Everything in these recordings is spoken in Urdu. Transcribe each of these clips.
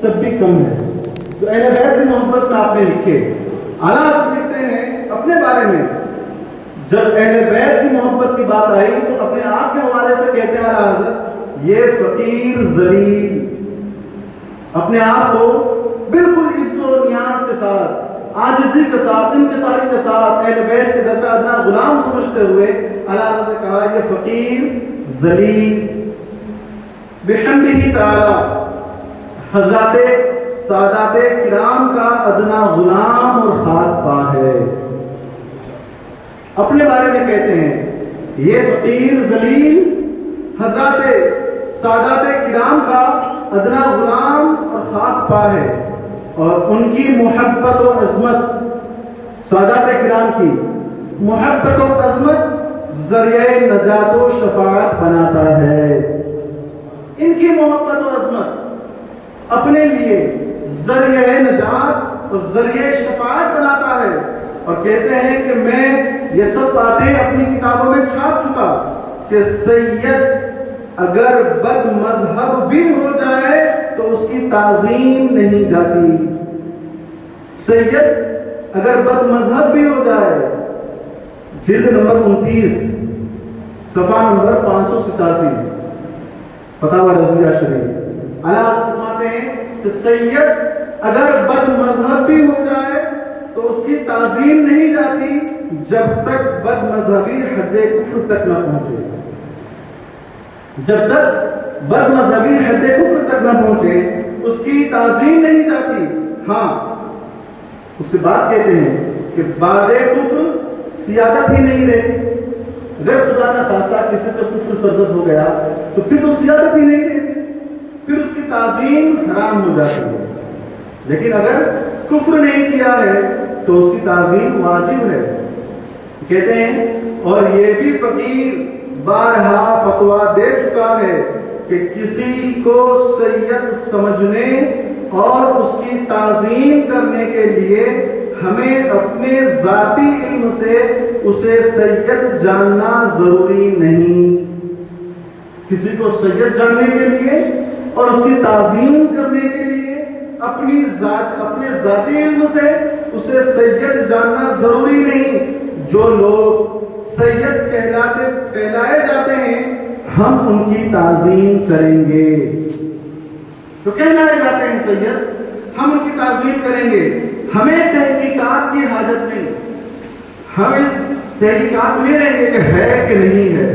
تب بھی کم ہے. تو اہل بیت کی محبت میں آپ نے لکھے. اعلیٰ حضرت لکھتے ہیں اپنے بارے میں، جب اہل بیت کی محبت کی بات آئی تو اپنے آپ کے حوالے سے کہتے ہیں اعلیٰ حضرت یہ فقیر ذلیل، اپنے آپ کو بالکل عزت و نیاز کے ساتھ، عاجزی کے ساتھ، انکساری کے ساتھ اہل بیت کے درجہ ادنا غلام سمجھتے ہوئے اعلیٰ حضرت نے کہا یہ فقیر ذلیل بحمدہ تعالی حضرات سادات کرام کا ادنا غلام اور خاک پا ہے. اپنے بارے میں کہتے ہیں یہ فقیر ذلیل حضرات سادات کرام کا ادنا غلام اور خاک پا ہے، اور ان کی محبت و عظمت، سادات کرام کی محبت و عظمت ذریعہ نجات و شفاعت بناتا ہے. ان کی محبت و عظمت اپنے لیے ذریعہ نجات اور ذریعہ شفاعت بناتا ہے. اور کہتے ہیں کہ میں یہ سب باتیں اپنی کتابوں میں چھاپ چکا کہ سید اگر بد مذہب بھی ہو جائے تو اس کی تعظیم نہیں جاتی. سید اگر بد مذہب بھی ہو جائے، جلد نمبر 29 صفحہ نمبر 587 فتاوی رضویہ شریف. اعلیٰ فرماتے ہیں کہ سید اگر بد مذہب بھی ہو جائے تو اس کی تعظیم نہیں جاتی جب تک بد مذہبی حد کفر تک نہ پہنچے. جب تک بد مذہبی حد کفر تک نہ پہنچے اس کی تعظیم نہیں جاتی. ہاں اس کے بعد کہتے ہیں کہ بعد کفر سیادت ہی نہیں رہتی. اگر خدا نہ خواستہ کسی سے کفر سرزد ہو گیا تو پھر تو سیادت ہی نہیں رہتی، پھر اس کی تعظیم حرام ہو جاتی ہے. لیکن اگر کفر نہیں کیا ہے تو اس کی تعظیم واجب ہے. کہتے ہیں اور یہ بھی فقیر بارہا فتویٰ دے چکا ہے کہ کسی کو سید سمجھنے اور اس کی تعظیم کرنے کے لیے ہمیں اپنے ذاتی علم سے اسے سید جاننا ضروری نہیں. کسی کو سید جاننے کے لیے اور اس کی تعظیم کرنے کے لیے اپنے ذاتی علم سے اسے سید جاننا ضروری نہیں. جو لوگ سید کہلائے جاتے ہیں ہم ان کی تعظیم کریں گے. جو کہلائے جاتے ہیں سید ہم ان کی تعظیم کریں گے. ہمیں تحقیقات کی حاجت نہیں. ہم اس تحقیقات میں رہیں گے کہ ہے کہ نہیں ہے،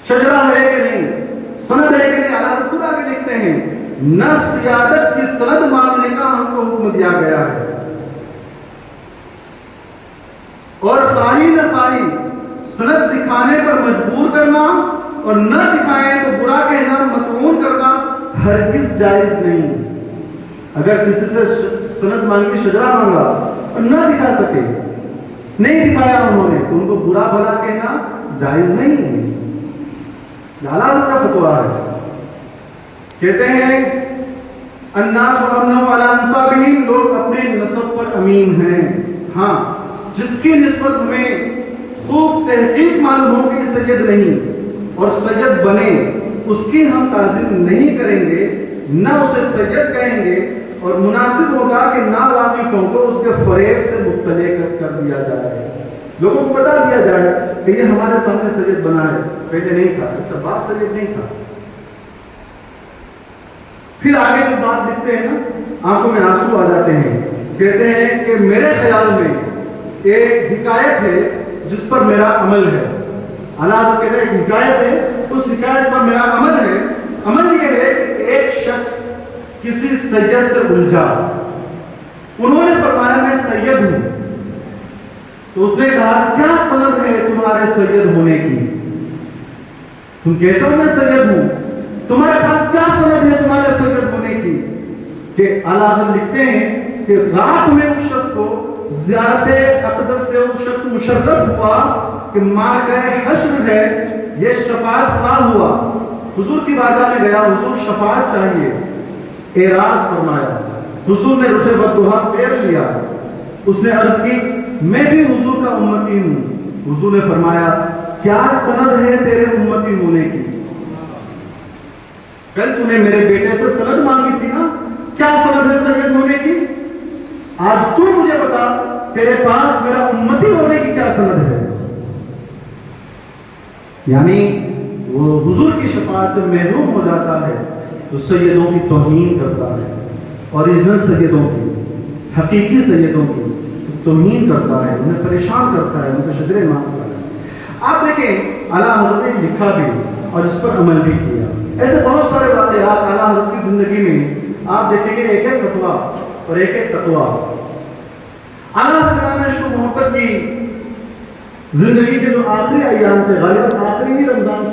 شجرہ ہے کہ نہیں، سند ہے کہ نہیں. اعلیٰ خدا بھی لکھتے ہیں نہ سیادت کی سند مانگنے کا ہم کو حکم دیا گیا ہے، اور خواہی نہ خواہی سند دکھانے پر مجبور کرنا اور نہ دکھائیں تو برا کہنا، مطعون کرنا ہرگز جائز نہیں. اگر کسی سے سند مانگی، شجرہ مانگا اور نہ دکھا سکے، نہیں دکھایا انہوں نے، تو ان کو برا بھلا کہنا جائز نہیں ہے. لالہ کا فتویٰ ہے. کہتے ہیں الناس امن علی انسابہم، لوگ اپنے نسب پر امین ہیں. ہاں جس کی نسبت ہمیں خوب تحقیق معلوم ہو کہ سید نہیں اور سید بنے، اس کی ہم تعظیم نہیں کریں گے، نہ اسے سید کہیں گے، اور مناسب ہوگا کہ ناواقفوں کو اس کے فریب سے مطلع کر دیا جائے. لوگوں کو بتا دیا جائے کہ یہ ہمارے سامنے سید بنا ہے، پہلے نہیں تھا، اس کا باپ سید نہیں تھا. پھر آگے جو بات لکھتے ہیں نا آنکھوں میں آنسو آ جاتے ہیں. کہتے ہیں کہ میرے خیال میں ایک حکایت ہے جس پر میرا عمل ہے. اللہ کہتے ہیں ایک حکایت ہے، اس حکایت پر میرا عمل ہے. عمل یہ ہے کہ ایک شخص کسی سید سے الجھا، انہوں نے فرمایا میں سید ہوں. تو اس نے کہا کیا سند ہے تمہارے سید ہونے کی؟ تم کہتے ہو میں سید ہوں، تمہارے پاس کیا سند ہے تمہارے سید ہونے کی؟ کہ اعلیٰ لکھتے ہیں کہ رات میں اس شخص کو زیارت اقدس سے وہ شخص مشرف ہوا کہ مارکہ حشر ہے، یہ شفاعت خواہ ہوا، حضور کی بارگاہ میں گیا، حضور شفاعت چاہیے. اعراض فرمایا، حضور نے رخ بدوہا پھیر لیا. اس نے عرض کی میں بھی حضور کا امتی ہوں. حضور نے فرمایا کیا سند ہے تیرے امتی ہونے کی؟ کل تو نے میرے بیٹے سے سند اب تو مجھے بتا تیرے پاس میرا امتی ہونے کی کیا سند ہے؟ یعنی وہ حضور کی شفاعت سے محروم ہو جاتا ہے تو سیدوں کی توہین کرتا ہے، اور عزت سیدوں کی، حقیقی سیدوں کی توہین کرتا ہے، انہیں پریشان کرتا ہے، ان کو شجرے مانگتا ہے۔ آپ دیکھیں اعلیٰ حضرت نے لکھا بھی اور اس پر عمل بھی کیا۔ ایسے بہت سارے واقعات اعلیٰ حضرت کی زندگی میں آپ دیکھیں گے، ایک ایک فتویٰ اور ایک ایک تقویٰ۔ اعلیٰ حضرت نے عشق و محبت کی زندگی کے جو آخری ایام سے، غالباً آخری رمضان